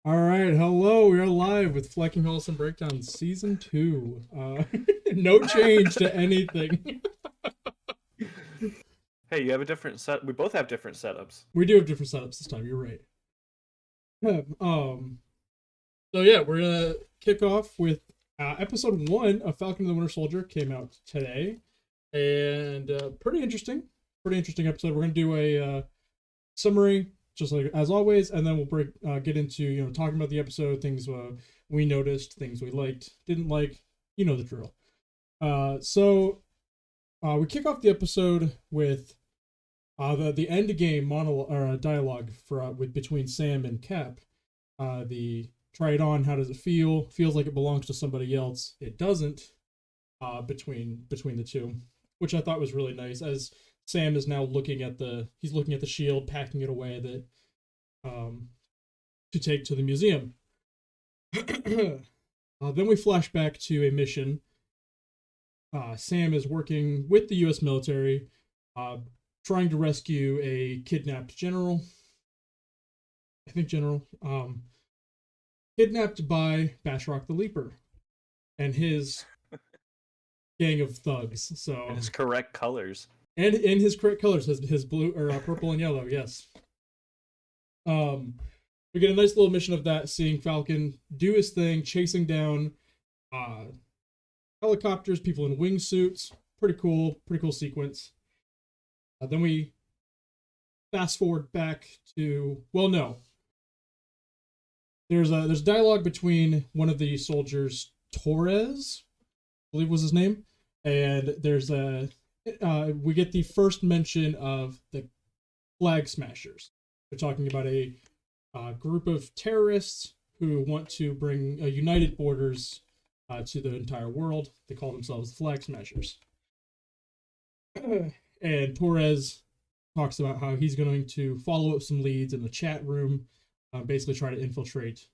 All right, hello. We are live with Flecking Hallsome Breakdown Season 2. No change to anything. Hey, you have a different set. We both have different setups. We do have different setups this time. You're right. Yeah, so yeah, we're gonna kick off with episode 1 of Falcon and the Winter Soldier. Came out today, and pretty interesting. Pretty interesting episode. We're gonna do a summary, just like as always, and then we'll get into talking about the episode, things we noticed, things we liked, didn't like. You know the drill. So we kick off the episode with the end game monologue or dialogue for with between Sam and Cap. The try it on. How does it feel? Feels like it belongs to somebody else. It doesn't. Between the two, which I thought was really nice. As Sam is now looking at the shield, packing it away that to take to the museum. Then we flash back to a mission. Sam is working with the U.S. military, trying to rescue a kidnapped general. I think general. Kidnapped by Bashrock the Leaper and his gang of thugs. So And his correct colors. and in his correct colors, his blue or purple and yellow. Yes. We get a nice little mission of that, seeing Falcon do his thing, chasing down helicopters, people in wingsuits. Pretty cool sequence. Then we fast forward back to, well, no. There's dialogue between one of the soldiers, Torres, I believe was his name, and there's we get the first mention of the Flag Smashers. They're talking about a group of terrorists who want to bring united borders to the entire world. They call themselves the Flag Smashers. And Torres talks about how he's going to follow up some leads in the chat room, basically try to infiltrate.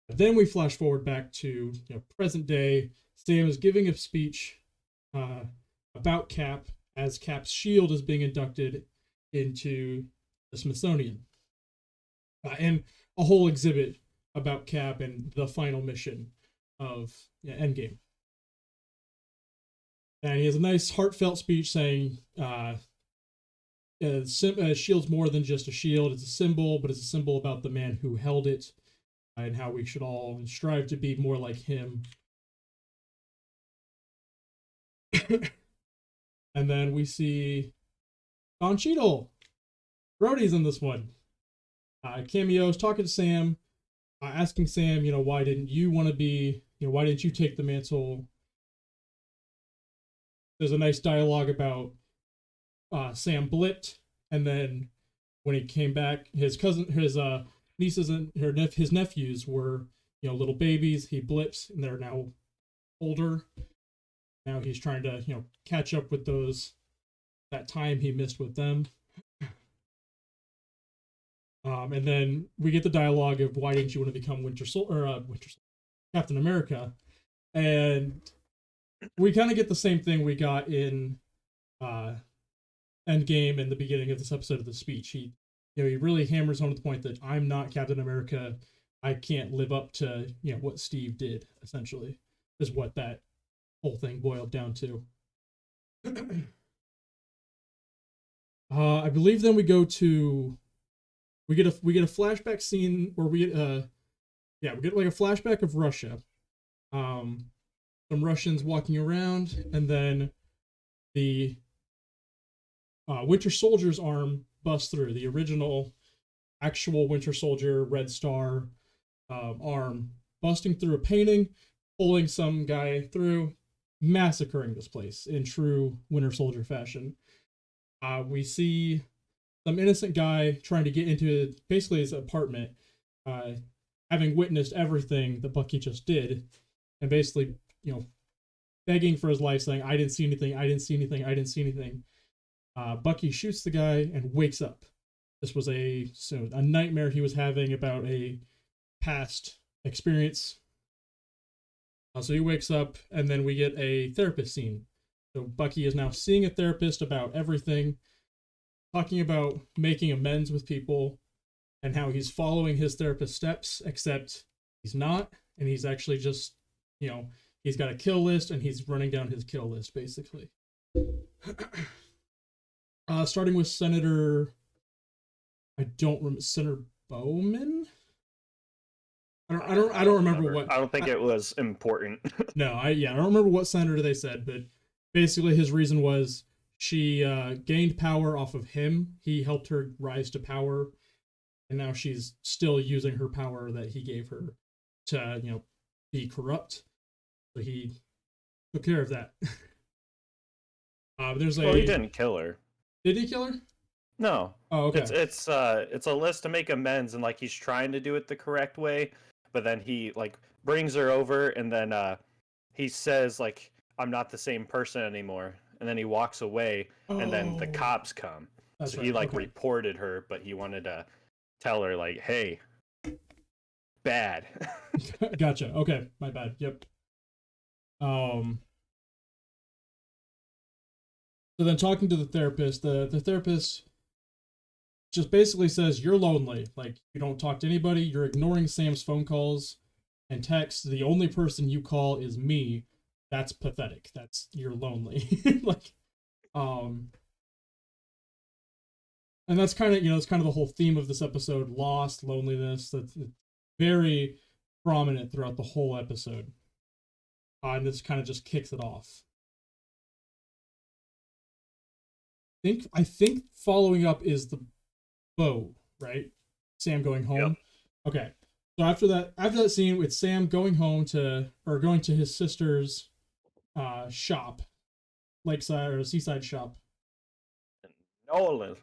Then we flash forward back to present day. Sam is giving a speech about Cap as Cap's shield is being inducted into the Smithsonian, and a whole exhibit about Cap and the final mission of Endgame. And he has a nice heartfelt speech saying shield's more than just a shield. It's a symbol, but it's a symbol about the man who held it and how we should all strive to be more like him. And then we see Don Cheadle. Brody's in this one. Cameos, talking to Sam, asking Sam, why didn't you want to be, why didn't you take the mantle? There's a nice dialogue about Sam blipped, and then when he came back, his nieces and his nephews were, little babies. He blips, and they're now older. Now he's trying to, catch up with that time he missed with them. And then we get the dialogue of why didn't you want to become Captain America, and we kind of get the same thing we got in Endgame in the beginning of this episode of the speech. He really hammers home the point that I'm not Captain America. I can't live up to what Steve did. Essentially, is what that whole thing boiled down to. I believe then we get a flashback scene where we get like a flashback of Russia. Some Russians walking around, and then the Winter Soldier's arm busts through. The original, actual Winter Soldier Red Star arm busting through a painting, pulling some guy through, massacring this place in true Winter Soldier fashion. We see some innocent guy trying to get into basically his apartment, having witnessed everything that Bucky just did, and basically, begging for his life, saying, I didn't see anything, I didn't see anything, I didn't see anything. Bucky shoots the guy and wakes up. This was a nightmare he was having about a past experience. So he wakes up, and then we get a therapist scene. So Bucky is now seeing a therapist about everything, talking about making amends with people, and how he's following his therapist's steps, except he's not, and he's actually just, he's got a kill list, and he's running down his kill list, basically. Starting with Senator, I don't remember, Senator Bowman? I don't remember what. I don't think it was important. No, I don't remember what senator they said, but basically his reason was she gained power off of him. He helped her rise to power, and now she's still using her power that he gave her to, be corrupt. So he took care of that. There's Well, he didn't kill her. Did he kill her? No. Oh, okay. It's a list to make amends, and like he's trying to do it the correct way, but then he like brings her over, and then he says like, "I'm not the same person anymore," and then he walks away, and then the cops come. That's so right. He like reported her, but he wanted to tell her like, "Hey, bad." Gotcha. Okay, my bad. Yep. So then talking to the therapist, the therapist just basically says, you're lonely. Like, you don't talk to anybody. You're ignoring Sam's phone calls and texts. The only person you call is me. That's pathetic. You're lonely. Like, and that's kind of, it's kind of the whole theme of this episode, lost, loneliness. That's very prominent throughout the whole episode. And this kind of just kicks it off. I think following up is the boat, right? Sam going home. Yep. Okay. So after that scene with Sam going to his sister's shop, lakeside or seaside shop. Nola.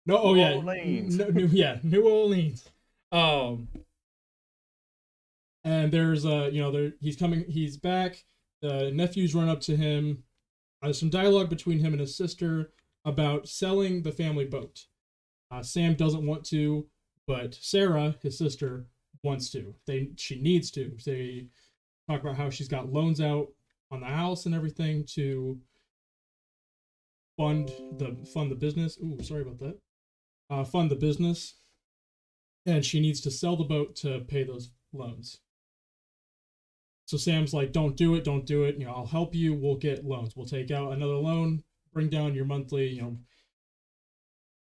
No, oh New yeah, Orleans. New Orleans. And there's he's back. The nephews run up to him. There's some dialogue between him and his sister about selling the family boat. Sam doesn't want to, but Sarah, his sister, wants to. She needs to. They talk about how she's got loans out on the house and everything to fund the business. Ooh, sorry about that. Fund the business, and she needs to sell the boat to pay those loans. So Sam's like, don't do it. I'll help you. We'll get loans. We'll take out another loan, bring down your monthly,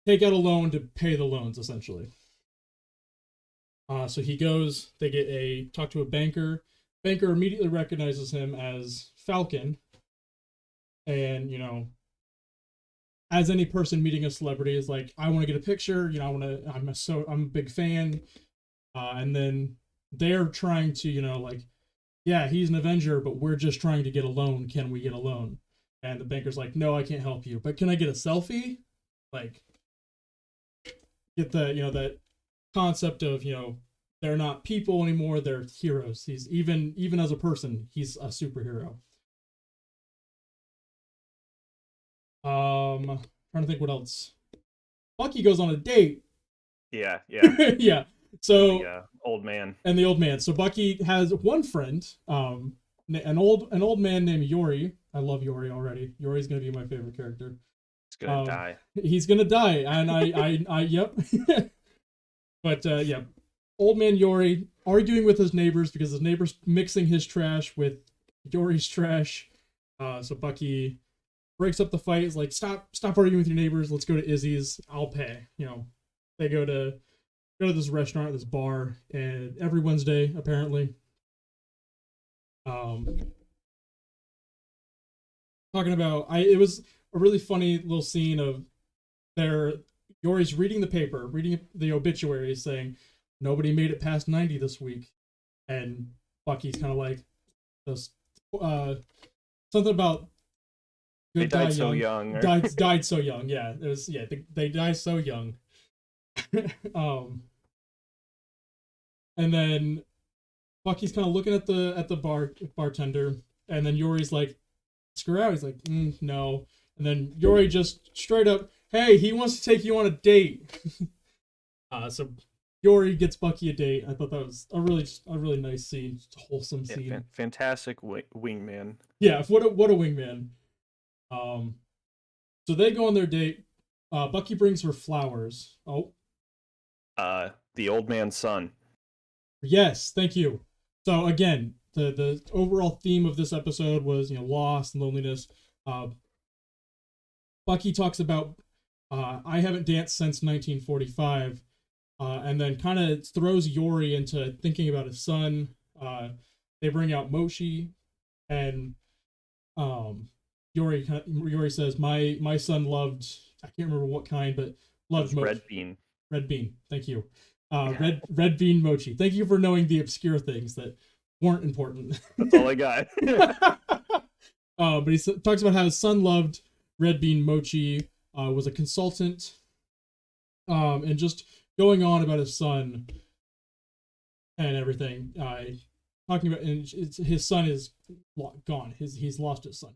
take out a loan to pay the loans, essentially. So he goes, talk to a banker. Banker immediately recognizes him as Falcon. And, as any person meeting a celebrity is like, I want to get a picture, I'm a big fan. And then they're trying to, yeah, he's an Avenger, but we're just trying to get a loan. Can we get a loan? And the banker's like, no, I can't help you. But can I get a selfie? Like, get the, that concept of, they're not people anymore. They're heroes. He's even as a person, he's a superhero. Trying to think what else. Bucky goes on a date. Yeah. Yeah. So the old man. And the old man. So Bucky has one friend, an old man named Yori. I love Yori already. Yori's gonna be my favorite character. He's gonna die. He's gonna die, and I yep. But yeah, old man Yori arguing with his neighbors because his neighbors mixing his trash with Yori's trash. So Bucky breaks up the fight. Is like, stop arguing with your neighbors. Let's go to Izzy's. I'll pay. They go to this restaurant, this bar, and every Wednesday, apparently. Talking about, it was a really funny little scene of Yori's reading the paper, reading the obituary, saying, nobody made it past 90 this week. And Bucky's kind of like, something about they died so young. Died so young, yeah. It was, they died so young. And then Bucky's kind of looking at the bartender, and then Yori's like, ask her out. He's like, no. And then Yori just straight up, hey, he wants to take you on a date. So Yori gets Bucky a date. I thought that was a really nice scene, just a wholesome scene. Fantastic wingman. Yeah, what a wingman. So they go on their date. Bucky brings her flowers. Oh, The old man's son. yes, thank you. So again, the overall theme of this episode was loss and loneliness. Uh, Bucky talks about I haven't danced since 1945, and then kind of throws Yori into thinking about his son. They bring out Mochi, and Yori says my son loved, I can't remember what kind, but loved Mochi. Red bean. Red bean. Thank you. Red bean mochi. Thank you for knowing the obscure things that weren't important. That's all I got. But he talks about how his son loved red bean mochi, was a consultant, and just going on about his son and everything. Talking about, and his son is gone. He's lost his son.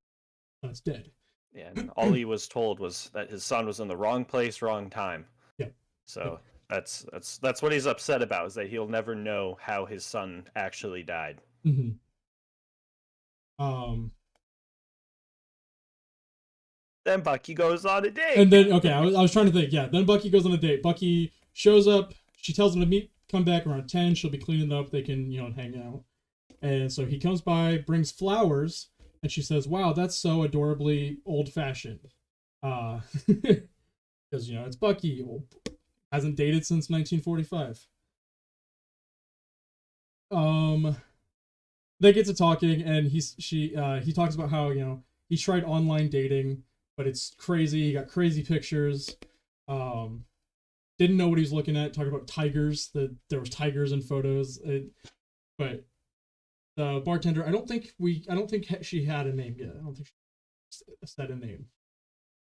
It's dead. Yeah, and all he was told was that his son was in the wrong place, wrong time. Yeah. So that's what he's upset about, is that he'll never know how his son actually died. Mm-hmm. Then Bucky goes on a date. And then, okay, I was trying to think. Yeah, then Bucky goes on a date. Bucky shows up. She tells him to come back around 10. She'll be cleaning up. They can, hang out. And so he comes by, brings flowers, and she says, "Wow, that's so adorably old-fashioned." Because, it's Bucky. Hasn't dated since 1945. They get to talking, and he talks about how, he tried online dating, but it's crazy. He got crazy pictures. Didn't know what he was looking at. Talking about tigers. That there was tigers in photos. But the bartender, I don't think she had a name yet. I don't think she said a name.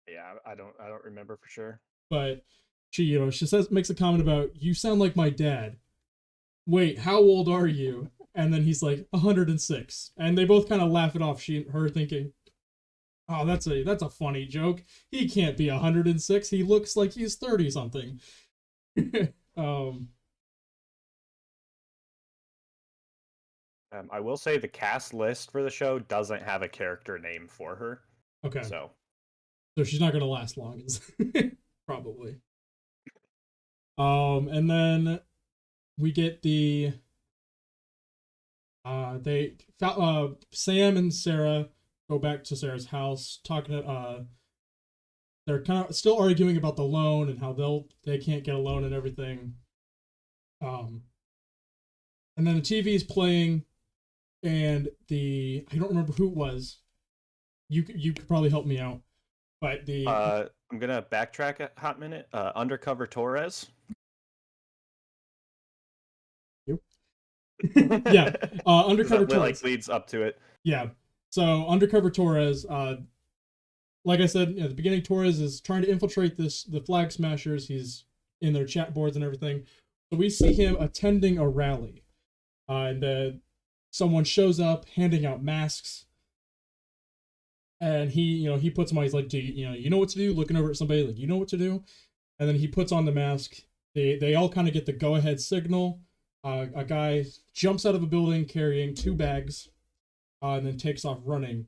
Yeah, I don't remember for sure. But she makes a comment about, "You sound like my dad." Wait, how old are you? And then he's like, 106. And they both kind of laugh it off. Her thinking, "Oh, that's a funny joke. He can't be 106. He looks like he's 30 something." I will say the cast list for the show doesn't have a character name for her. Okay. So she's not gonna last long, probably. And then we get the Sam and Sarah go back to Sarah's house, talking to they're kind of still arguing about the loan and how they can't get a loan and everything. And then the TV is playing, and I don't remember who it was. You could probably help me out, but I'm gonna backtrack a hot minute. Undercover Torres. Yeah, Undercover Torres leads up to it. Yeah, so Undercover Torres, like I said at the beginning, Torres is trying to infiltrate the Flag Smashers. He's in their chat boards and everything. So we see him attending a rally, and someone shows up handing out masks, and he puts them on. He's like, "Do you know what to do?" Looking over at somebody like, "You know what to do?" And then he puts on the mask. They all kind of get the go ahead signal. A guy jumps out of a building carrying 2 bags, and then takes off running.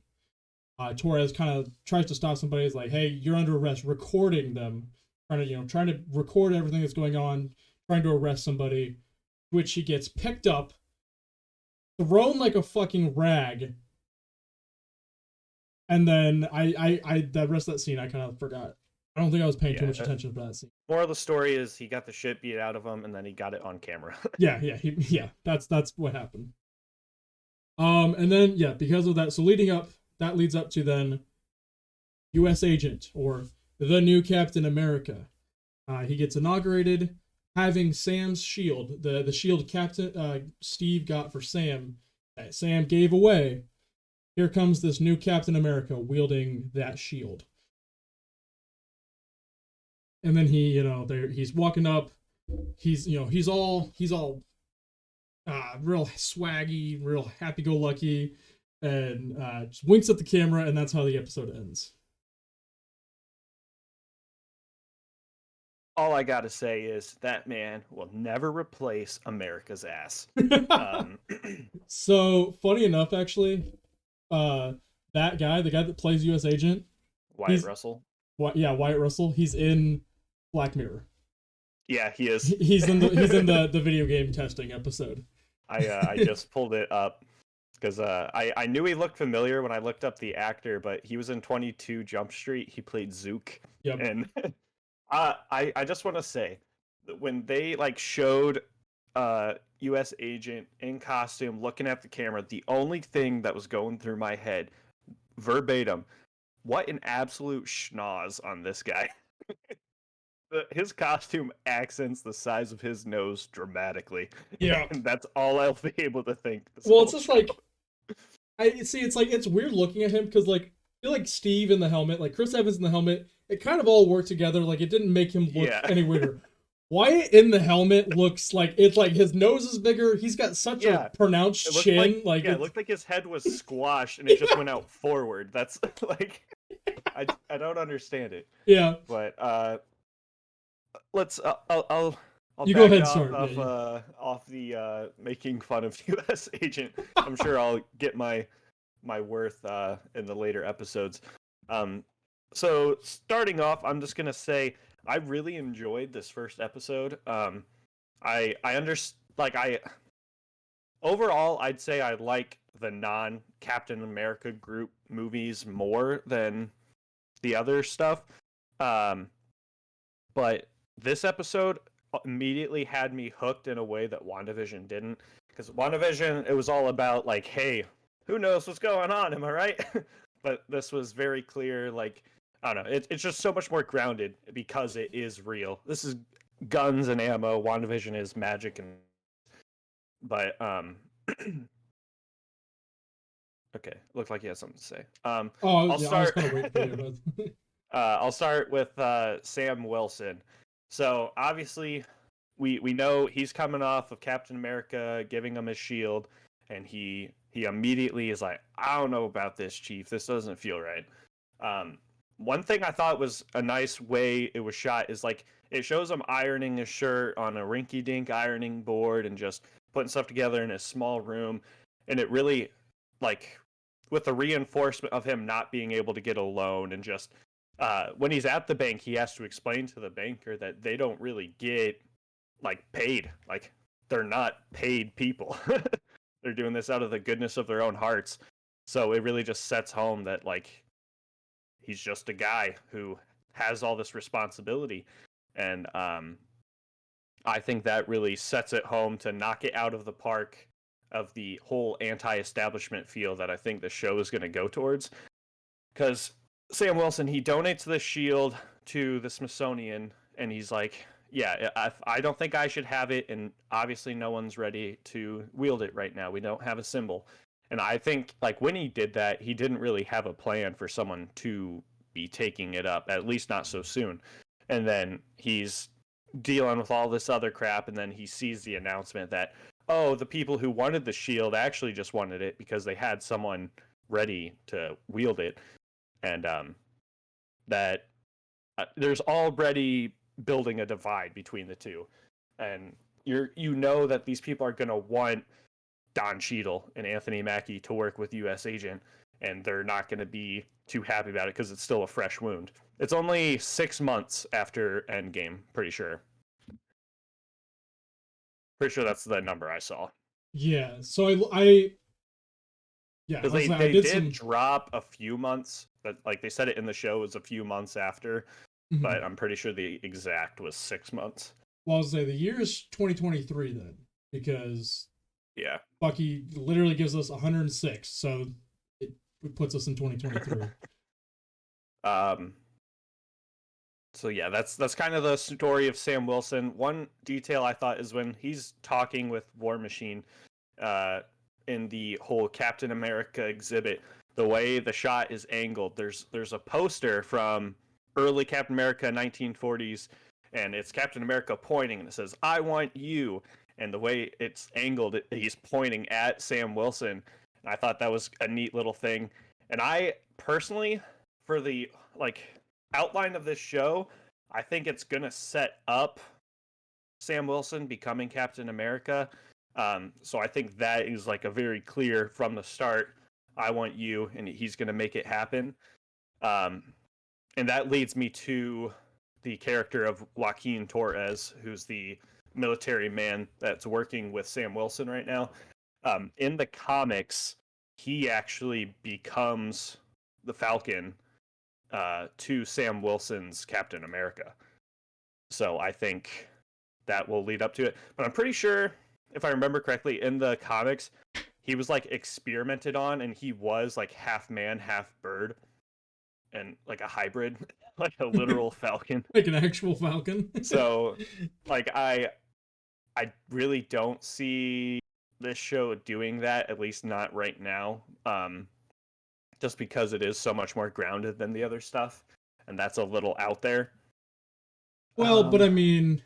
Torres kind of tries to stop somebody. He's like, "Hey, you're under arrest," recording them, trying to record everything that's going on, trying to arrest somebody, which he gets picked up, thrown like a fucking rag, and then the rest of that scene I kind of forgot. I don't think I was paying too much attention to that scene. Moral of the story is he got the shit beat out of him, and then he got it on camera. That's what happened. And then because of that, so that leads up to then U.S. Agent, or the new Captain America. He gets inaugurated, having Sam's shield, the shield Captain Steve got for Sam, that Sam gave away. Here comes this new Captain America wielding that shield. And then he's walking up. He's all real swaggy, real happy-go-lucky, and just winks at the camera, and that's how the episode ends. All I gotta say is that man will never replace America's ass. So funny enough, actually, that guy, the guy that plays U.S. Agent, Wyatt Russell. Wyatt Russell. He's in Black Mirror. Yeah, he is. He's in the video game testing episode. I just pulled it up because I knew he looked familiar when I looked up the actor, but he was in 22 Jump Street. He played Zook. Yep. And I just want to say that when they like showed U.S. agent in costume looking at the camera, the only thing that was going through my head, verbatim, what an absolute schnoz on this guy. His costume accents the size of his nose dramatically. Yeah. And that's all I'll be able to think. Well, it's just show. Like, I see. It's like it's weird looking at him because like I feel like Steve in the helmet, like Chris Evans in the helmet, it kind of all worked together. Like it didn't make him look any weirder. Wyatt in the helmet looks like it's like his nose is bigger. He's got such a pronounced chin. It looked like his head was squashed and it just went out forward. That's like I don't understand it. Yeah. But let's I'll you go ahead, sorry. Off the making fun of U.S. agent. I'm sure I'll get my worth in the later episodes. So starting off, I'm just gonna say I really enjoyed this first episode. Overall, I'd say I like the non-Captain America group movies more than the other stuff. But this episode immediately had me hooked in a way that WandaVision didn't. Because WandaVision, it was all about like, hey, who knows what's going on? Am I right? But this was very clear, like, I don't know. It's just so much more grounded because it is real. This is guns and ammo. WandaVision is magic and. But okay, looked like you had something to say. I'll start. I'll start with Sam Wilson. So obviously, we know he's coming off of Captain America giving him his shield, and he immediately is like, I don't know about this, Chief. This doesn't feel right. One thing I thought was a nice way it was shot is like it shows him ironing his shirt on a rinky-dink ironing board and just putting stuff together in a small room, and it really like with the reinforcement of him not being able to get a loan and just when he's at the bank, he has to explain to the banker that they don't really get like paid. Like they're not paid people. They're doing this out of the goodness of their own hearts. So it really just sets home that like he's just a guy who has all this responsibility. And I think that really sets it home to knock it out of the park of the whole anti-establishment feel that I think the show is going to go towards. Because Sam Wilson, he donates the shield to the Smithsonian, and he's like, yeah, I don't think I should have it, and obviously no one's ready to wield it right now. We don't have a symbol. And I think, like, when he did that, he didn't really have a plan for someone to be taking it up, at least not so soon. And then he's dealing with all this other crap, and then he sees the announcement that, oh, the people who wanted the shield actually just wanted it because they had someone ready to wield it. And that there's already building a divide between the two. And you know that these people are going to want Don Cheadle and Anthony Mackie to work with U.S. Agent, and they're not going to be too happy about it because it's still a fresh wound. It's only 6 months after Endgame, pretty sure. Pretty sure that's the number I saw. Yeah, so I because they did drop a few months, but like they said it in the show was a few months after, but I'm pretty sure the exact was 6 months. Well, I was say the year is 2023 then, because yeah, Bucky literally gives us 106, so it puts us in 2023. So yeah, that's kind of the story of Sam Wilson. One detail I thought is when he's talking with War Machine, in the whole Captain America exhibit, the way the shot is angled, there's a poster from early Captain America 1940s, and it's Captain America pointing, and it says, I want you. And the way it's angled, he's pointing at Sam Wilson. And I thought that was a neat little thing. And I personally, for the like outline of this show, I think it's gonna set up Sam Wilson becoming Captain America. So I think that is like a very clear from the start, I want you, and he's gonna make it happen. And and that leads me to the character of Joaquin Torres, who's the military man that's working with Sam Wilson right now. In the comics, he actually becomes the Falcon to Sam Wilson's Captain America. So I think that will lead up to it. But I'm pretty sure, if I remember correctly, in the comics, he was like experimented on, and he was like half man, half bird, and like a hybrid, like a literal falcon. Like an actual falcon. So, like I really don't see this show doing that, at least not right now. Just because it is so much more grounded than the other stuff, and that's a little out there. Well, but I mean,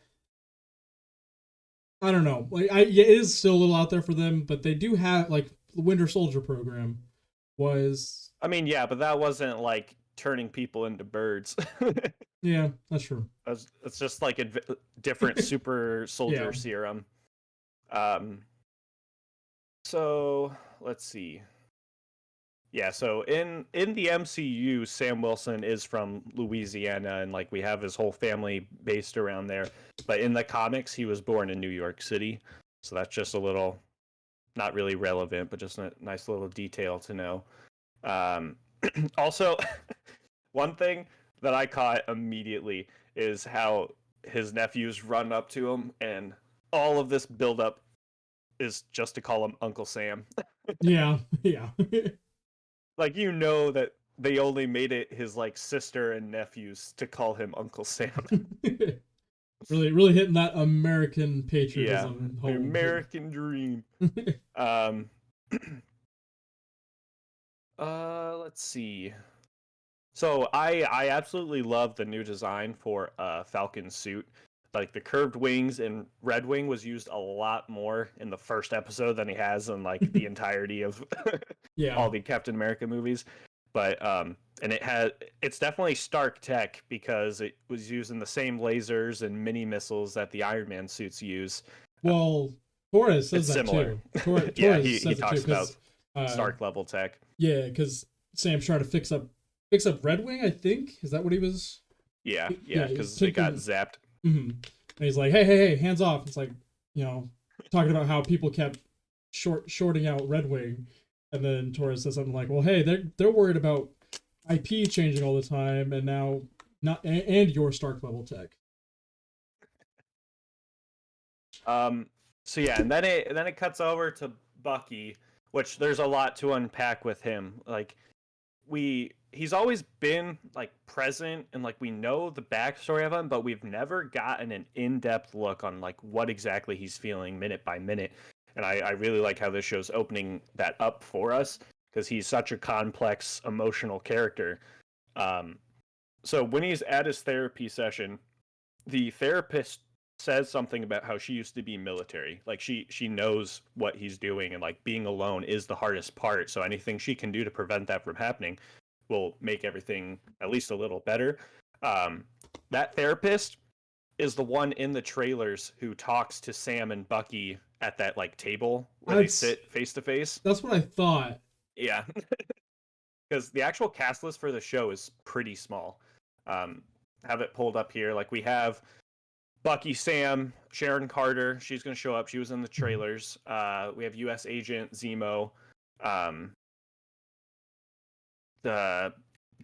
I don't know. Like, yeah, it is still a little out there for them, but they do have like the Winter Soldier program was. I mean, yeah, but that wasn't like turning people into birds. Yeah, that's true. It's just like a different super soldier Yeah. serum. So let's see. Yeah, so in the MCU, Sam Wilson is from Louisiana, and like we have his whole family based around there. But in the comics, he was born in New York City, so that's just a little, not really relevant, but just a nice little detail to know. Also, one thing that I caught immediately is how his nephews run up to him, and all of this buildup is just to call him Uncle Sam. Yeah. Like, you know that they only made it his like sister and nephews to call him Uncle Sam. really hitting that American patriotism. The American dream. Let's see. So I absolutely love the new design for Falcon's suit. Like the curved wings and Red Wing was used a lot more in the first episode than he has in like the entirety of all the Captain America movies. But and it's definitely Stark tech because it was using the same lasers and mini missiles that the Iron Man suits use. Well, Torres says that similar. Too. Torres Yeah, he says talks it too, about Stark level tech. Yeah, because Sam's trying to fix up Red Wing, I think. Is that what he was? Yeah, because it got zapped. Mm-hmm. And he's like, hey, hands off. It's like, talking about how people kept shorting out Red Wing, and then Torres says something like, well, hey, they're worried about IP changing all the time, and now and your Stark level tech. So yeah, and then it cuts over to Bucky, which there's a lot to unpack with him. Like he's always been like present, and like we know the backstory of him, but we've never gotten an in-depth look on like what exactly he's feeling minute by minute. And I really like how this show's opening that up for us, because he's such a complex emotional character. So when he's at his therapy session, the therapist says something about how she used to be military. Like she knows what he's doing, and like being alone is the hardest part. So anything she can do to prevent that from happening will make everything at least a little better. That therapist is the one in the trailers who talks to Sam and Bucky at that like table where they sit face to face. That's what I thought. Yeah. Because the actual cast list for the show is pretty small. Have it pulled up here. Like we have Bucky, Sam, Sharon Carter. She's going to show up. She was in the trailers. We have U.S. Agent Zemo. The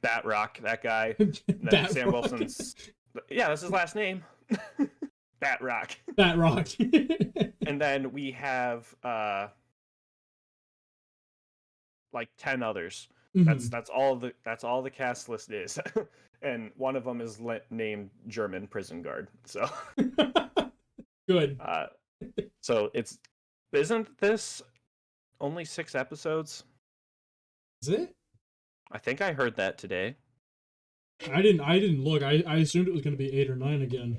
Batrock, that guy. Sam Wilson's. Yeah, that's his last name. Batrock. Batrock. And then we have like 10 others. Mm-hmm. That's all the cast list is. And one of them is named German prison guard. So good. So isn't this only 6 episodes? Is it? I think I heard that today. I didn't look. I assumed it was going to be 8 or 9 again.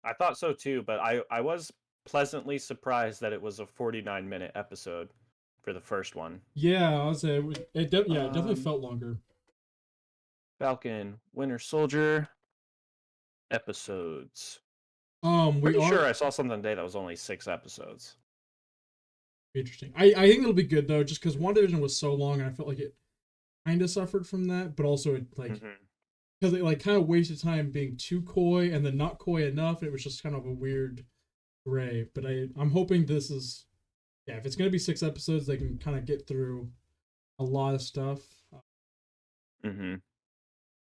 I thought so too, but I was pleasantly surprised that it was a 49-minute episode for the first one. Yeah, I would say it definitely felt longer. Falcon, Winter Soldier episodes. Pretty sure I saw something today that was only 6 episodes. Interesting. I think it'll be good though, just because WandaVision was so long, and I felt like it kind of suffered from that, but also it like because it like kind of wasted time being too coy and then not coy enough. It was just kind of a weird gray. But I'm hoping this is, yeah, if it's gonna be 6 episodes, they can kind of get through a lot of stuff, Mm-hmm.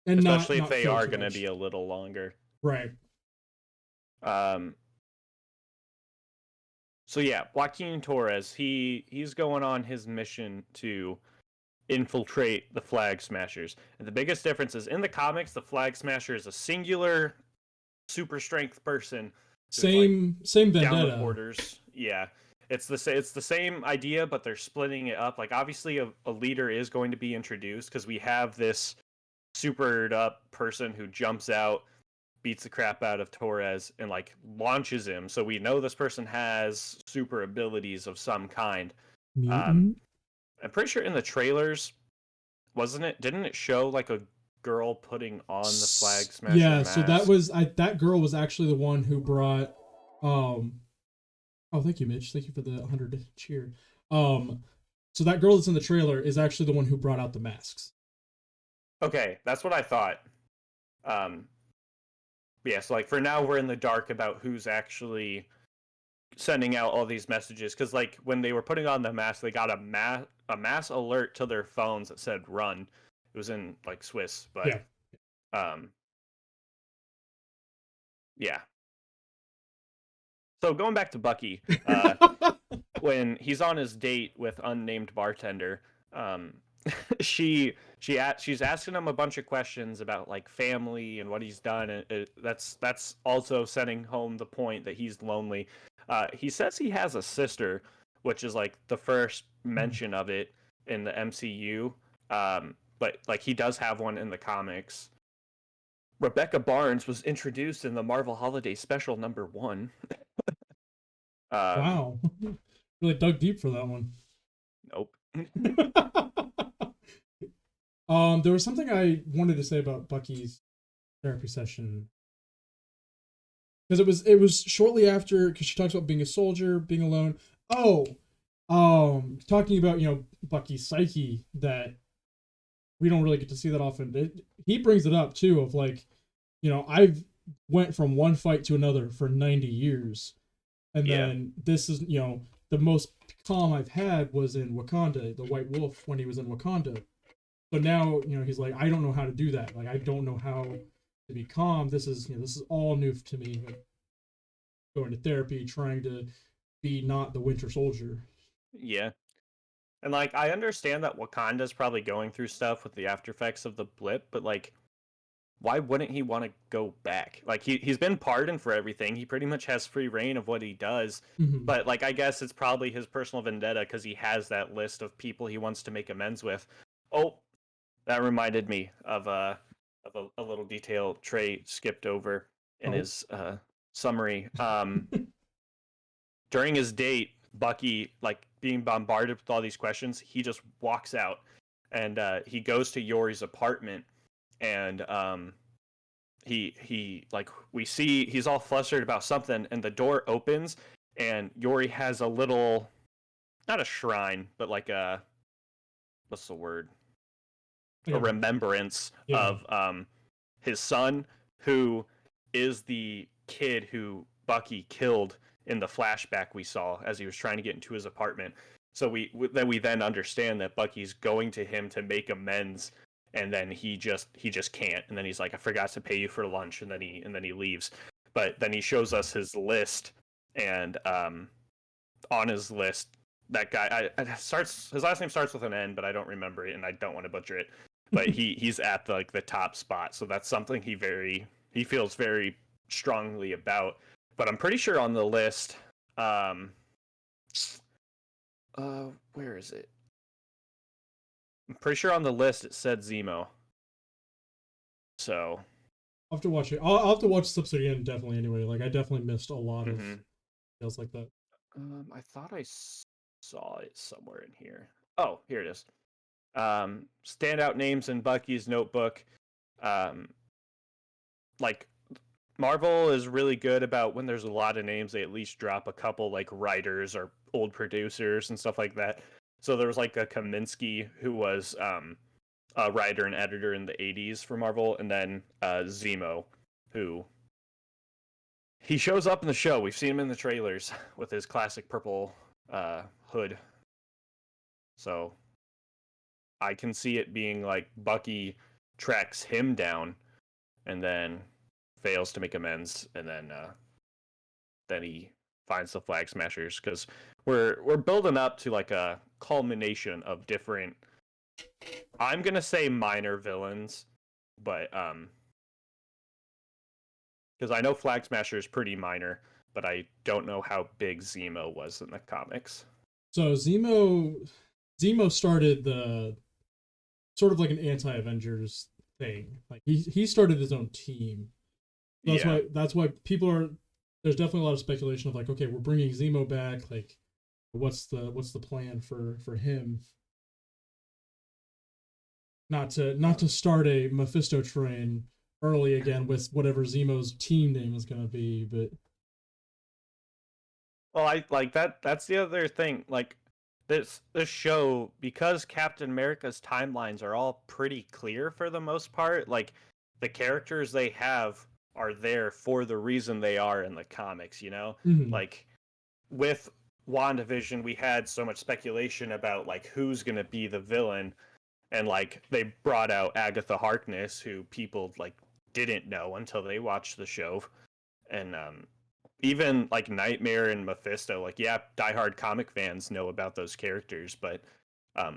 and Especially if not they feel are too going to much. be a little longer. Right. Um, so yeah, Joaquin Torres, he's going on his mission to infiltrate the Flag Smashers. And the biggest difference is in the comics, the Flag Smasher is a singular super strength person who's like Same down with vendetta. orders. Yeah. It's the same idea, but they're splitting it up. Like obviously a leader is going to be introduced because we have this supered up person who jumps out, beats the crap out of Torres, and like launches him. So we know this person has super abilities of some kind. Um, Mutant. I'm pretty sure in the trailers, wasn't it? Didn't it show like a girl putting on the Flag Smasher Yeah, so that mask? was that girl was actually the one who brought oh, thank you, Mitch. Thank you for the 100 cheer. Um so that girl that's in the trailer is actually the one who brought out the masks. Okay, that's what I thought. Um, yeah, so like for now we're in the dark about who's actually sending out all these messages because like when they were putting on the mask, they got a mass alert to their phones that said "run." It was in like Swiss, but Yeah. um, yeah. So going back to Bucky, when he's on his date with unnamed bartender, um, she's asking him a bunch of questions about like family and what he's done, and that's also setting home the point that he's lonely. He says he has a sister, which is like the first mention of it in the MCU. But like he does have one in the comics. Rebecca Barnes was introduced in the Marvel Holiday Special #1. Um, Wow. Really dug deep for that one. nope. There was something I wanted to say about Bucky's therapy session because it was shortly after, because she talks about being a soldier, being alone. Oh, talking about Bucky's psyche, that we don't really get to see that often. He brings it up too, of like, I've went from one fight to another for 90 years, and Yeah. then this is, the most calm I've had was in Wakanda, the White Wolf, when he was in Wakanda. So now, he's like, I don't know how to do that. Like, I don't know how to be calm. This is all new to me. Like, going to therapy, trying to be not the Winter Soldier. Yeah. And like I understand that Wakanda's probably going through stuff with the after effects of the blip, but like why wouldn't he want to go back? Like he's been pardoned for everything. He pretty much has free reign of what he does. Mm-hmm. But like I guess it's probably his personal vendetta because he has that list of people he wants to make amends with. Oh, that reminded me of a little detail Trey skipped over in Oh. his summary. During his date, Bucky, like being bombarded with all these questions, he just walks out and he goes to Yori's apartment, and he like we see he's all flustered about something, and the door opens, and Yori has a little, not a shrine, but like a, what's the word, a Like remembrance yeah. of his son, who is the kid who Bucky killed in the flashback we saw as he was trying to get into his apartment. So we then understand that Bucky's going to him to make amends, and then he just can't, and then he's like, I forgot to pay you for lunch, and then he leaves. But then he shows us his list, and on his list, that guy starts, his last name starts with an N, but I don't remember it, and I don't want to butcher it. But he's at the top spot, so that's something he feels very strongly about. But I'm pretty sure on the list, where is it? I'm pretty sure on the list it said Zemo. So I'll have to watch it. I'll have to watch this episode again, definitely. Anyway, like I definitely missed a lot of details like that. I thought I saw it somewhere in here. Oh, here it is. Standout names in Bucky's notebook. Um, like Marvel is really good about when there's a lot of names, they at least drop a couple like writers or old producers and stuff like that. So there was like a Kaminsky who was writer and editor in the 80s for Marvel, and then Zemo, who he shows up in the show. We've seen him in the trailers with his classic purple hood. So I can see it being like Bucky tracks him down and then fails to make amends, and then he finds the Flag Smashers, because we're building up to like a culmination of different, I'm gonna say minor villains, but because I know Flag Smasher is pretty minor, but I don't know how big Zemo was in the comics. So Zemo started the sort of like an anti-Avengers thing. Like he started his own team. That's why people are, there's definitely a lot of speculation of like, okay, we're bringing Zemo back, like what's the plan for him? Not to start a Mephisto train early again with whatever Zemo's team name is going to be, but well, I like that. That's the other thing. Like this show, because Captain America's timelines are all pretty clear for the most part. Like the characters they have are there for the reason they are in the comics. Like with WandaVision, we had so much speculation about like who's going to be the villain, and like they brought out Agatha Harkness, who people like didn't know until they watched the show, and even like Nightmare and Mephisto, like yeah, diehard comic fans know about those characters, but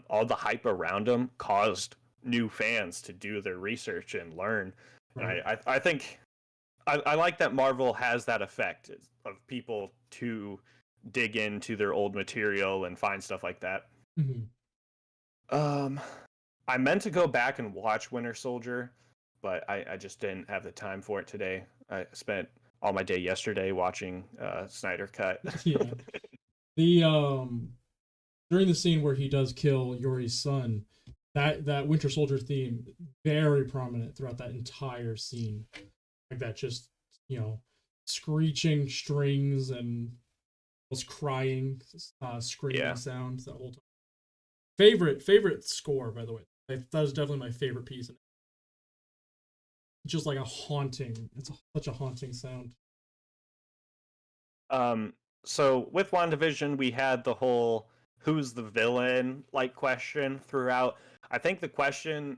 all the hype around them caused new fans to do their research and learn. right. And I think I like that Marvel has that effect of people to dig into their old material and find stuff like that. I meant to go back and watch Winter Soldier, but I just didn't have the time for it today. I spent all my day yesterday watching Snyder Cut. Yeah. The during the scene where he does kill Yori's son, that Winter Soldier theme very prominent throughout that entire scene. Like that, just screeching strings and was crying, screaming Yeah. sounds that whole time. Favorite score, by the way. That was definitely my favorite piece. Just like a haunting. It's such a haunting sound. So with WandaVision, we had the whole who's the villain like question throughout. I think the question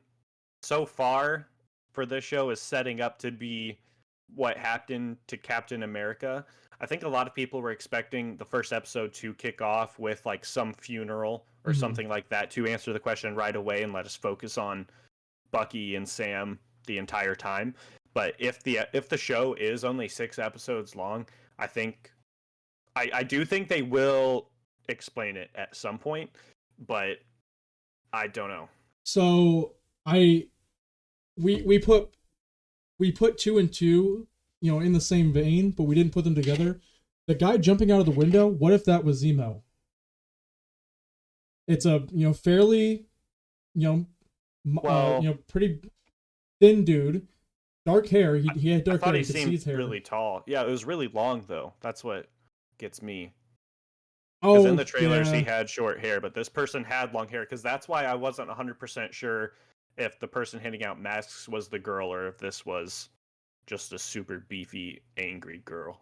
so far for this show is setting up to be what happened to Captain America. I think a lot of people were expecting the first episode to kick off with like some funeral or something like that to answer the question right away and let us focus on Bucky and Sam the entire time. But if the show is only 6 episodes long, I think I do think they will explain it at some point, but I don't know. So we put 2 and 2, in the same vein, but we didn't put them together. The guy jumping out of the window, what if that was Zemo? It's a fairly pretty thin dude, dark hair. He had dark hair. He you could see his seemed hair. really tall. Yeah, it was really long though. That's what gets me. Oh, because in the trailers yeah. he had short hair, but this person had long hair. Because that's why I wasn't 100% sure if the person handing out masks was the girl or if this was just a super beefy, angry girl.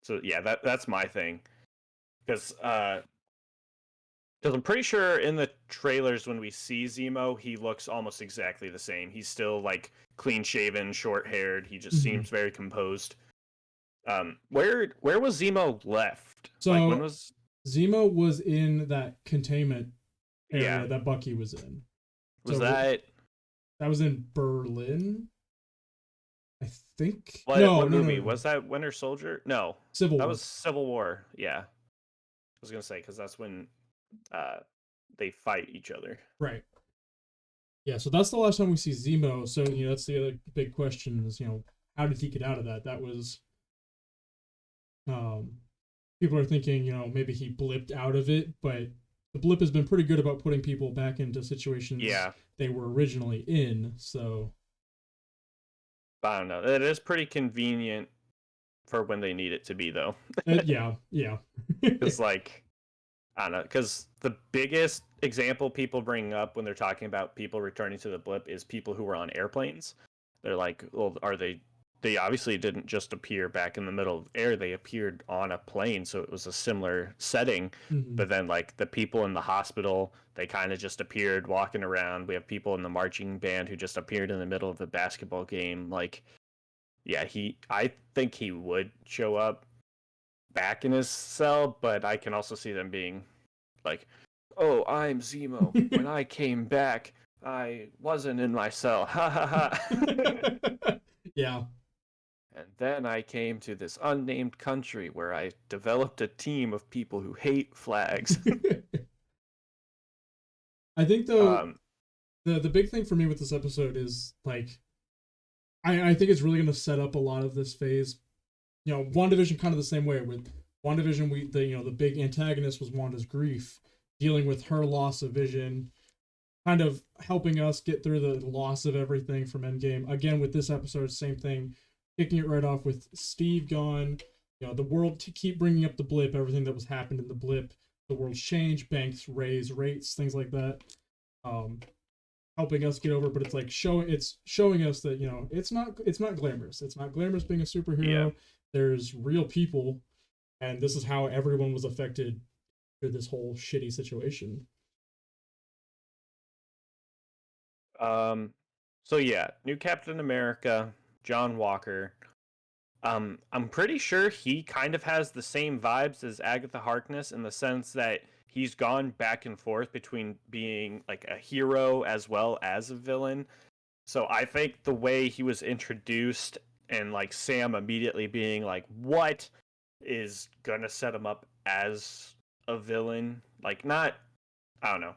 So yeah, that's my thing. Because I'm pretty sure in the trailers when we see Zemo, he looks almost exactly the same. He's still like clean shaven, short haired. He just seems very composed. Where was Zemo left? So like when was Zemo was in that containment area yeah that Bucky was in. was that was in Berlin? I think. what movie was that? Winter Soldier? No, Civil War. That was Civil War. Yeah, I was gonna say because that's when they fight each other. Right. Yeah, so that's the last time we see Zemo. So that's the other big question is how did he get out of that? That was people are thinking maybe he blipped out of it, but the blip has been pretty good about putting people back into situations they were originally in. So I don't know. It is pretty convenient for when they need it to be, though. yeah. It's like I don't know, because the biggest example people bring up when they're talking about people returning to the blip is people who were on airplanes. They're like, well, are they? They obviously didn't just appear back in the middle of the air. They appeared on a plane, so it was a similar setting. Hmm. But then, like the people in the hospital, they kind of just appeared walking around. We have people in the marching band who just appeared in the middle of the basketball game. Like, yeah, I think he would show up back in his cell, but I can also see them being like, "Oh, I'm Zemo. When I came back, I wasn't in my cell. Ha ha ha." Yeah. And then I came to this unnamed country where I developed a team of people who hate flags. I think though um, the big thing for me with this episode is like I think it's really going to set up a lot of this phase. You know, WandaVision kind of the same way. With WandaVision, the big antagonist was Wanda's grief, dealing with her loss of vision, kind of helping us get through the loss of everything from Endgame. Again, with this episode, same thing, kicking it right off with Steve gone. You know, the world to keep bringing up the blip, everything that was happened in the blip. The world's changed, banks raise rates, things like that. Um, Helping us get over, but it's like showing us that it's not glamorous. It's not glamorous being a yeah. superhero. There's real people, and this is how everyone was affected through this whole shitty situation. Um, so yeah, new Captain America, John Walker. I'm pretty sure he kind of has the same vibes as Agatha Harkness in the sense that he's gone back and forth between being like a hero as well as a villain. So I think the way he was introduced and like Sam immediately being like, "What?" is gonna set him up as a villain. Like, not, I don't know.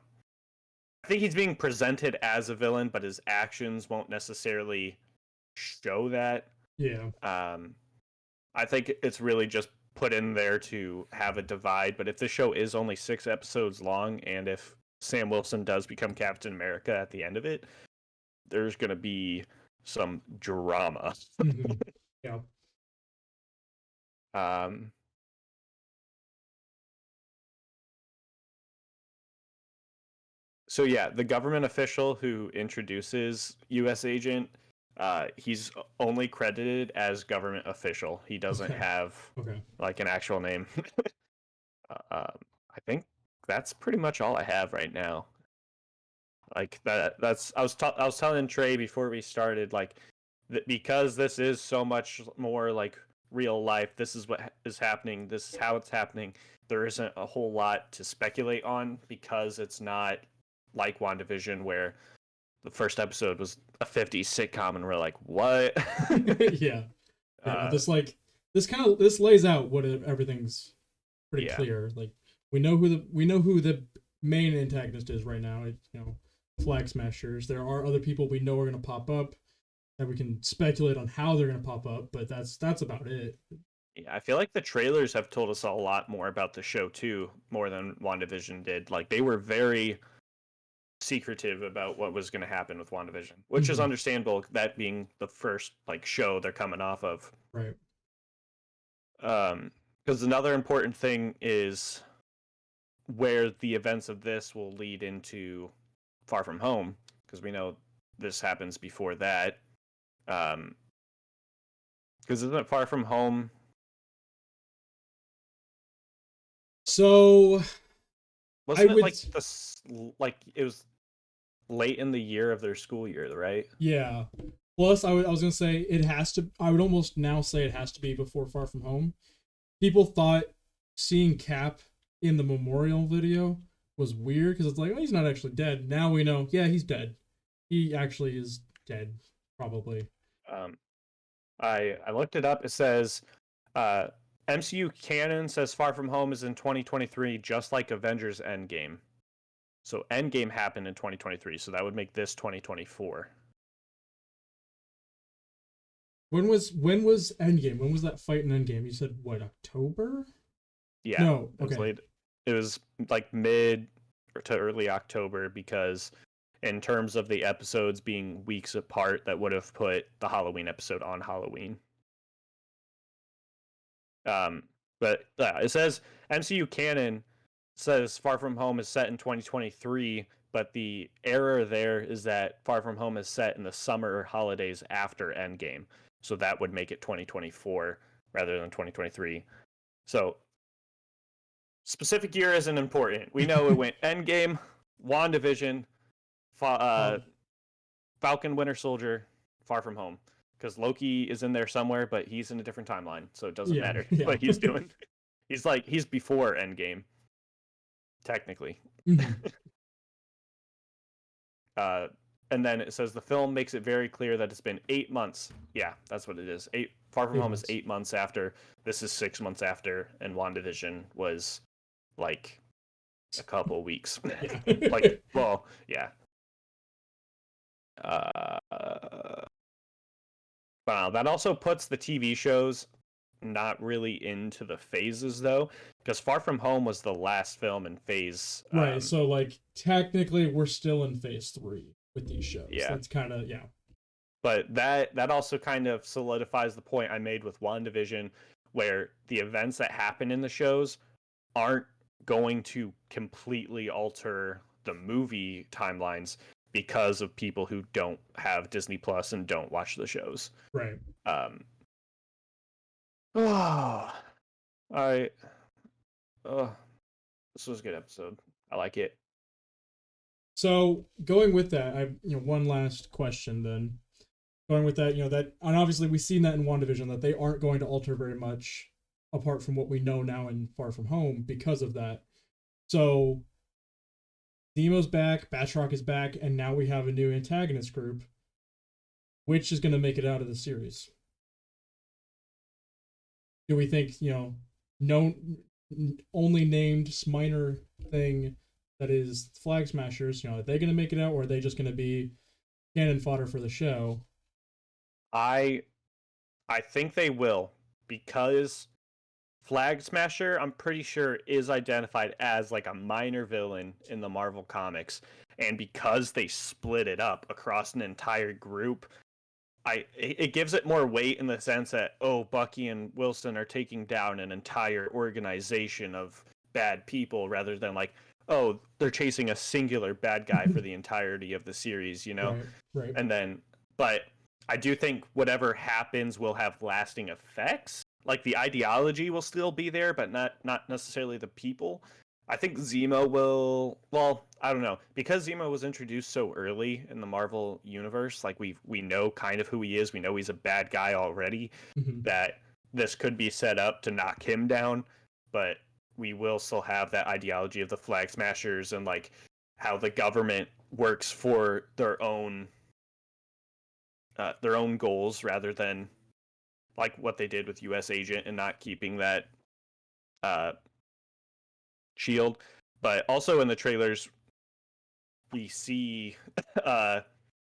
I think he's being presented as a villain, but his actions won't necessarily show that. Yeah, Um, I think it's really just put in there to have a divide. But if the show is only 6 episodes long, and if Sam Wilson does become Captain America at the end of it, there's going to be some drama. mm-hmm. Yeah. um, so yeah, the government official who introduces U.S. Agent, he's only credited as government official. He doesn't Okay. have Okay. like an actual name. I think that's pretty much all I have right now. Like that's I was telling Trey before we started, like because this is so much more like real life. This is what is happening. This is how it's happening. There isn't a whole lot to speculate on because it's not like WandaVision where the first episode was a 50s sitcom and we're like, what? Yeah. Yeah. No, uh, this lays out what everything's pretty yeah. clear. Like we know who the main antagonist is right now. Flag Smashers. There are other people we know are going to pop up that we can speculate on how they're going to pop up, but that's about it. Yeah, I feel like the trailers have told us a lot more about the show too, more than WandaVision did. Like they were very secretive about what was going to happen with WandaVision, which is Mm-hmm. understandable. That being the first like show they're coming off of. Right. Because another important thing is where the events of this will lead into Far From Home, because we know this happens before that. Because isn't it Far From Home? So I Wasn't it would, like this? Like it was late in the year of their school year, right? yeah. Plus, I was gonna say it has to. I would almost now say it has to be before Far From Home. People thought seeing Cap in the memorial video was weird because it's like, oh, he's not actually dead. Now we know, yeah, he's dead. He actually is dead, probably. Um, I looked it up. It says uh, MCU canon says Far From Home is in 2023, just like Avengers Endgame. So Endgame happened in 2023, so that would make this 2024. When was Endgame? When was that fight in Endgame? You said what, October? Yeah, No, it was okay. late. It was like mid to early October because, in terms of the episodes being weeks apart, that would have put the Halloween episode on Halloween. Um, but it says MCU canon. says Far From Home is set in 2023, but the error there is that Far From Home is set in the summer holidays after Endgame. So that would make it 2024 rather than 2023. So specific year isn't important. We know it went Endgame, WandaVision, Falcon, Winter Soldier, Far From Home. Because Loki is in there somewhere, but he's in a different timeline, so it doesn't matter what he's doing. He's before Endgame, technically. And then it says the film makes it very clear that it's been 8 months. Yeah, that's what it is. Far From Home is 8 months after. This is 6 months after, and WandaVision was like a couple weeks. Like, well, yeah. Wow, that also puts the TV shows not really into the phases though, because Far From Home was the last film in phase. Right. So like technically we're still in phase 3 with these shows. Yeah. That's kind of But that also kind of solidifies the point I made with WandaVision, where the events that happen in the shows aren't going to completely alter the movie timelines because of people who don't have Disney Plus and don't watch the shows. Right. This was a good episode. I like it. So going with that, I one last question then. Going with that, that, and obviously we've seen that in WandaVision that they aren't going to alter very much apart from what we know now in Far From Home because of that. So Zemo's back, Batroc is back, and now we have a new antagonist group. Which is going to make it out of the series? Do we think, only named minor thing that is Flag Smashers, are they going to make it out, or are they just going to be cannon fodder for the show? I think they will, because Flag Smasher, I'm pretty sure, is identified as like a minor villain in the Marvel comics, and because they split it up across an entire group, it gives it more weight in the sense that, Bucky and Wilson are taking down an entire organization of bad people rather than like, they're chasing a singular bad guy for the entirety of the series, Right. And then, but I do think whatever happens will have lasting effects. Like the ideology will still be there, but not necessarily the people. I think Zemo will. Well, I don't know, because Zemo was introduced so early in the Marvel universe. Like we know kind of who he is. We know he's a bad guy already. That this could be set up to knock him down, but we will still have that ideology of the Flag Smashers and like how the government works for their own goals rather than like what they did with U.S. Agent and not keeping that shield. But also in the trailers, we see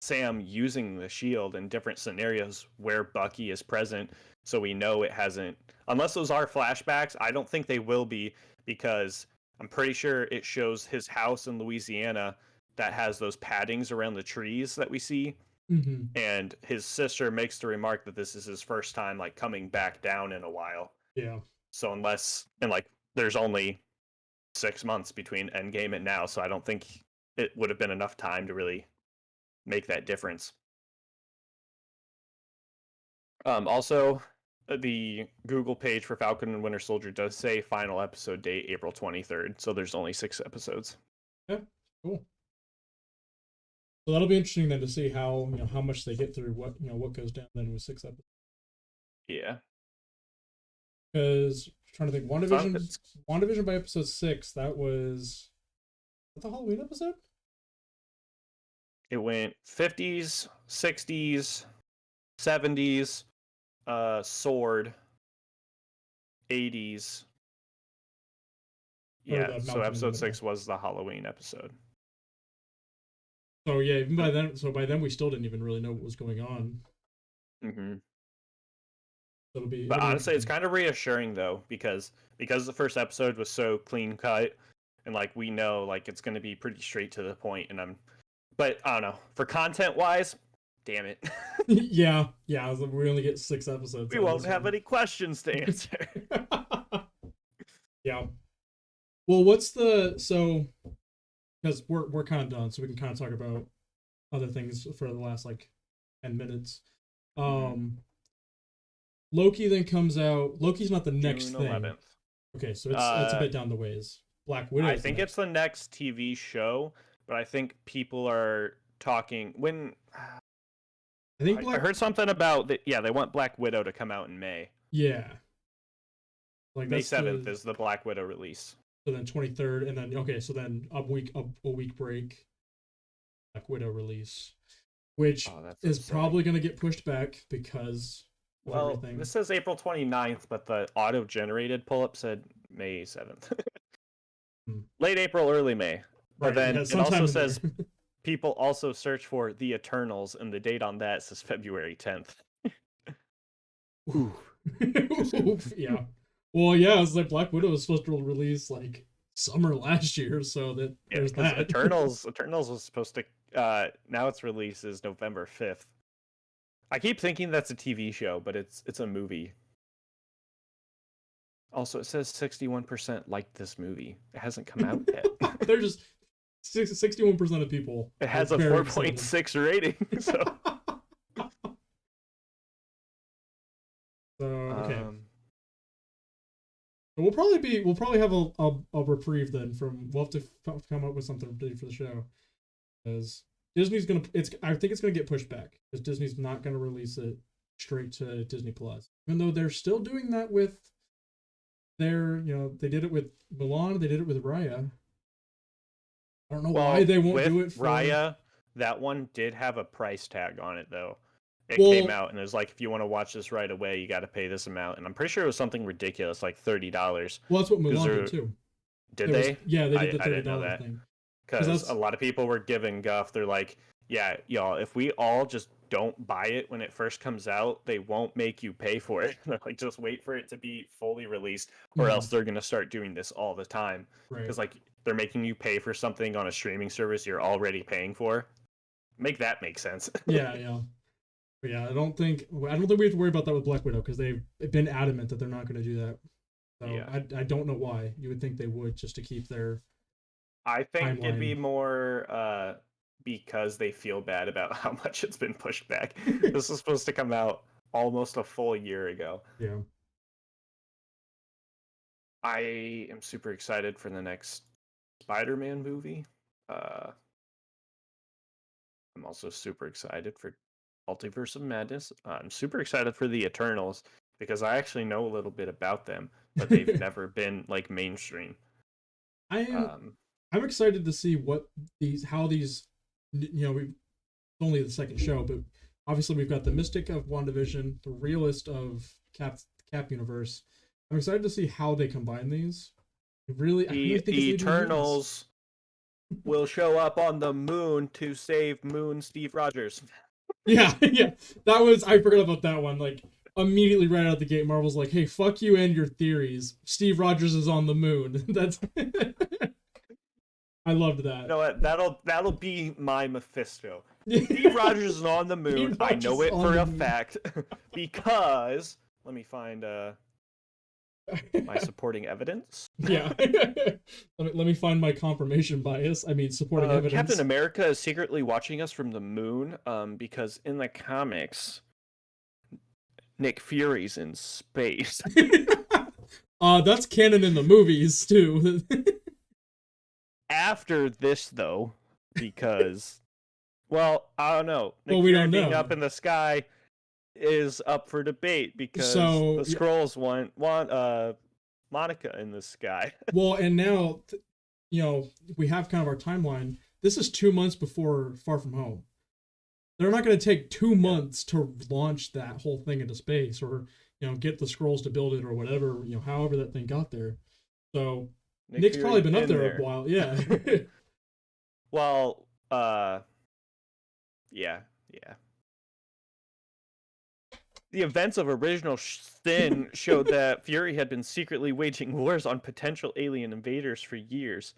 Sam using the shield in different scenarios where Bucky is present. So we know it hasn't, unless those are flashbacks, I don't think they will be, because I'm pretty sure it shows his house in Louisiana that has those paddings around the trees that we see. And his sister makes the remark that this is his first time like coming back down in a while. Yeah. So there's only 6 months between Endgame and now, so I don't think it would have been enough time to really make that difference. Also, the Google page for Falcon and Winter Soldier does say final episode date April 23rd, so there's only 6 episodes. Yeah, cool. So that'll be interesting then to see how how much they get through, what goes down then with 6 episodes. Yeah. Because trying to think, WandaVision by episode 6, that was the Halloween episode? It went 50s, 60s, 70s, sword, 80s. Yeah, so episode 6 was the Halloween episode. So yeah, even by then we still didn't even really know what was going on. But honestly, it's kind of reassuring though, because the first episode was so clean cut, and like we know like it's going to be pretty straight to the point, but I don't know, for content wise, damn it. yeah, we only get 6 episodes. We won't have any questions to answer. Yeah. Well, what's the because we're kind of done, so we can kind of talk about other things for the last like 10 minutes. Um, Loki then comes out. Loki's not the next June thing. 11th. Okay, so it's a bit down the ways. Black Widow. I think it's the next TV show, but I think people are talking when. I think I heard something about that. Yeah, they want Black Widow to come out in May. Yeah. Like May 7th is the Black Widow release. So then 23rd, and then okay, so then a week break. Black Widow release, which is probably going to get pushed back because of everything. This says April 29th, but the auto-generated pull-up said May 7th. Late April, early May. But then it also says people also search for The Eternals, and the date on that says February 10th. Ooh. Yeah. Well, yeah, it's like Black Widow was supposed to release like summer last year, so that there's that. Eternals was supposed to. Now its release is November 5th. I keep thinking that's a TV show, but it's a movie. Also, it says 61% liked this movie. It hasn't come out yet. They're just 61% of people. It has a 4.6 rating. So. Okay. We'll probably have a reprieve then from. We'll have to come up with something for the show, because Disney's gonna. I think it's gonna get pushed back because Disney's not gonna release it straight to Disney Plus, even though they're still doing that with their. They did it with Mulan. They did it with Raya. I don't know why they won't do it for Raya. That one did have a price tag on it though. It came out and it was like, if you want to watch this right away, you got to pay this amount. And I'm pretty sure it was something ridiculous, like $30. Well, that's what Mulan did too. Did they? Yeah, they did the $30 thing. Because a lot of people were giving guff. They're like, yeah, y'all, if we all just don't buy it when it first comes out, they won't make you pay for it. They're like, just wait for it to be fully released, or else they're going to start doing this all the time. Because like they're making you pay for something on a streaming service you're already paying for. Make that make sense. Yeah. But yeah, I don't think we have to worry about that with Black Widow because they've been adamant that they're not going to do that. So yeah. I don't know why. You would think they would, just to keep their. I think it'd be more because they feel bad about how much it's been pushed back. This is supposed to come out almost a full year ago. Yeah. I am super excited for the next Spider-Man movie. I'm also super excited for Multiverse of Madness. I'm super excited for the Eternals because I actually know a little bit about them, but they've never been like mainstream. I'm excited to see how these it's only the second show, but obviously we've got the Mystic of WandaVision, the Realist of Cap Universe. I'm excited to see how they combine these. The Eternals will show up on the moon to save Moon Steve Rogers. Yeah. I forgot about that one. Like immediately right out the gate, Marvel's like, "Hey, fuck you and your theories. Steve Rogers is on the moon." That's. I loved that. You know what? That'll be my Mephisto. Steve Rogers is on the moon. I know it for a fact because let me find my supporting evidence. Yeah. let me find my confirmation bias. I mean, supporting evidence. Captain America is secretly watching us from the moon because in the comics, Nick Fury's in space. That's canon in the movies, too. After this, though, because, well, I don't know. Nick Fury don't know. Being up in the sky is up for debate because the Skrulls want Monica in the sky. Well, and now, we have kind of our timeline. This is 2 months before Far From Home. They're not going to take 2 months to launch that whole thing into space, or get the Skrulls to build it, or whatever. However that thing got there. So Nick's probably been up there a while. Yeah. Well, yeah. The events of original Sin showed that Fury had been secretly waging wars on potential alien invaders for years.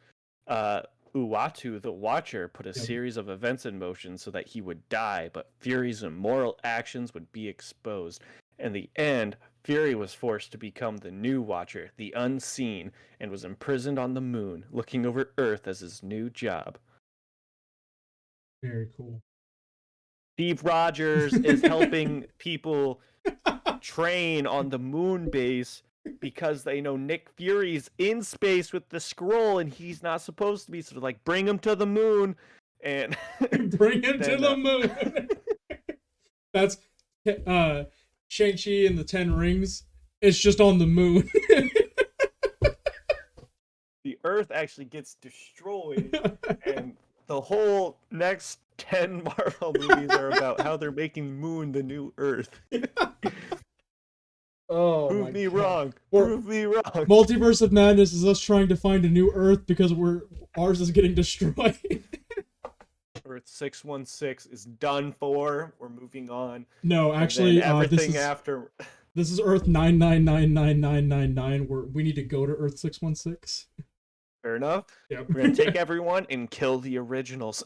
Uatu, the Watcher, put a series of events in motion so that he would die, but Fury's immoral actions would be exposed. In the end, Fury was forced to become the new Watcher, the Unseen, and was imprisoned on the moon, looking over Earth as his new job. Very cool. Steve Rogers is helping people train on the moon base because they know Nick Fury's in space with the scroll and he's not supposed to be. So they're like, bring him to the moon and bring him to the moon. That's Shang-Chi and the 10 Rings. It's just on the moon. The Earth actually gets destroyed, and the whole next 10 Marvel movies are about how they're making Moon the new Earth. Oh, Prove me wrong. Or Prove me wrong. Multiverse of Madness is us trying to find a new Earth because ours is getting destroyed. Earth 616 is done for. We're moving on. No, actually, everything after. This is Earth 9999999, where we need to go to Earth 616. Fair enough. Yep. We're gonna take everyone and kill the originals.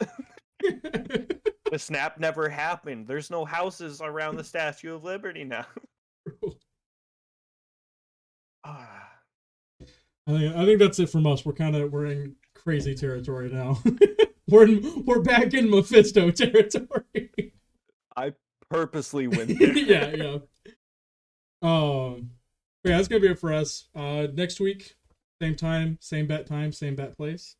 The snap never happened. There's no houses around the Statue of Liberty now. I think that's it from us. We're in crazy territory now. we're back in Mephisto territory. I purposely went there. Yeah. Yeah, that's gonna be it for us. Next week, same time, same bat place.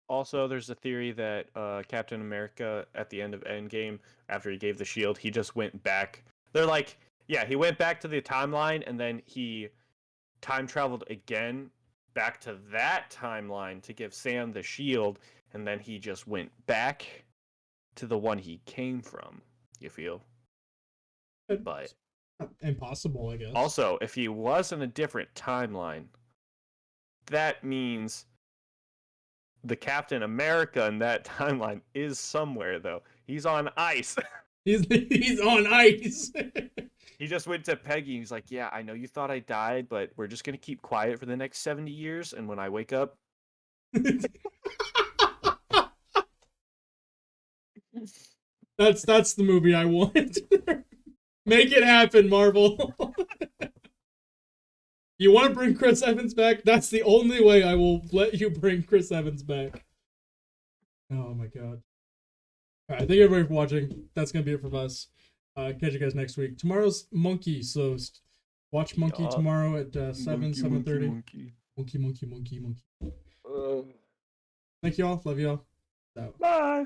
Also, there's a theory that Captain America at the end of Endgame, after he gave the shield, he just went back. They're like, yeah, he went back to the timeline and then he time traveled again back to that timeline to give Sam the shield, and then he just went back to the one he came from. You feel? But impossible, I guess. Also, if he was in a different timeline, that means the Captain America in that timeline is somewhere, though. He's on ice. He's on ice. He just went to Peggy and he's like, yeah, I know you thought I died, but we're just going to keep quiet for the next 70 years. And when I wake up... That's the movie I want. Make it happen, Marvel. You want to bring Chris Evans back? That's the only way I will let you bring Chris Evans back. Oh my god. Alright, thank you everybody for watching. That's going to be it from us. Catch you guys next week. Tomorrow's Monkey, so watch Monkey tomorrow at 7:30. Monkey. Thank you all. Love you all. Bye.